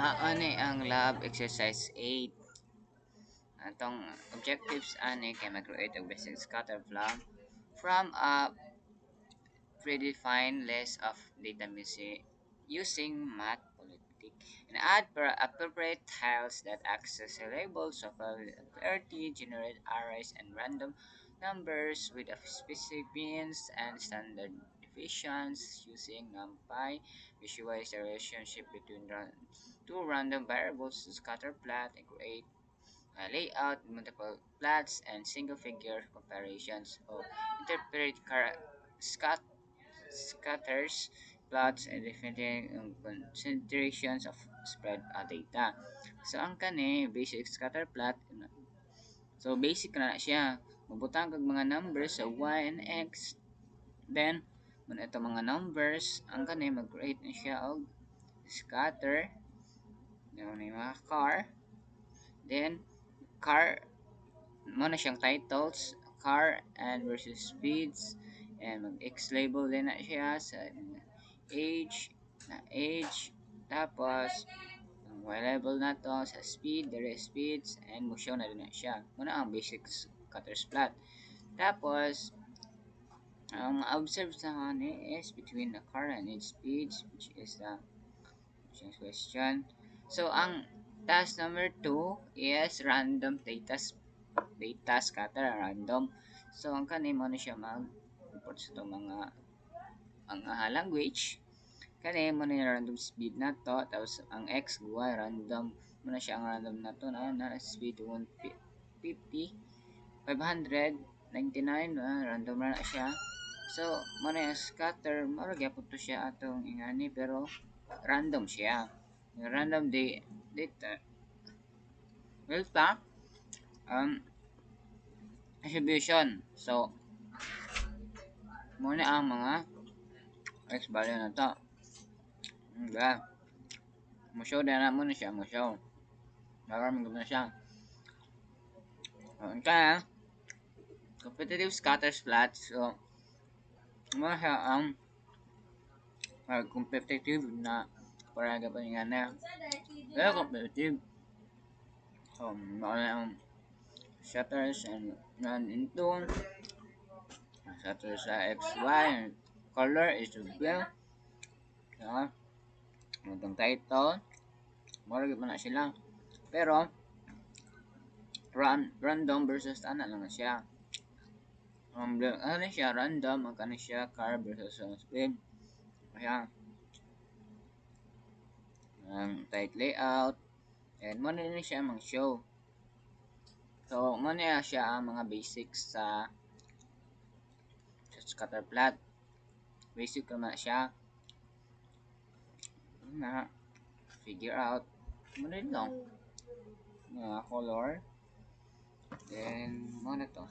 Maani ang lab exercise 8. Atong objectives ani kay mag-create og basic scatter plot from a predefined list of data using Matplotlib and add appropriate tiles that access labels of authority, generate arrays and random numbers with a specific means and standard deviations using NumPy. Visualize the relationship between two random variables to scatter plot and create layout, multiple plots, and single figure comparisons. So, interpret scatters, plots, and different concentrations of spread data. So, ang kani, basic scatter plot. So, basic na siya. Mabutang kag mga numbers sa y and x. Then, kung ito mga numbers, ang kani, mag-create na siya og scatter. Yung mga car. Then, car mo na siyang titles, car and versus speeds, and mag-X label din na siya sa age, tapos ang Y label na to sa speed, the speeds, and motion na din na siya. Muna ang basic cutters plot. Tapos, ang observe sa kani is between the car and its speeds, which is the question. So, ang task number 2 is random data scatter random. So, ang kani mo na siya mag-import sa itong mga language. Kani mo na yung random speed na to. Tapos, ang x, y, random mo na siya ang random na to na speed 150, 599, random na siya. So, mo na yung scatter, maragya po to siya atong ingani, pero random siya. Yung random data. Well, distribution. So, muna ang mga x value na to. Okay. Mo-show din na muna siya. Mo-show. Maraming na siya. Okay. Competitive scatters plot. So, muna siya ang competitive na para gabanin nga na. Pero competitive. So, muna ang shutters and run into shutters sa XY and color is reveal. So, itong title, maragay pa na sila. Pero, random versus ana lang na siya. Ano siya, random, ang kani siya, car versus speed. Kaya, tight layout, and mo na siya mang show. So, mo na siya ang mga basics sa scatter plot. Basic naman siya na figure out mo na lang color, then mo na to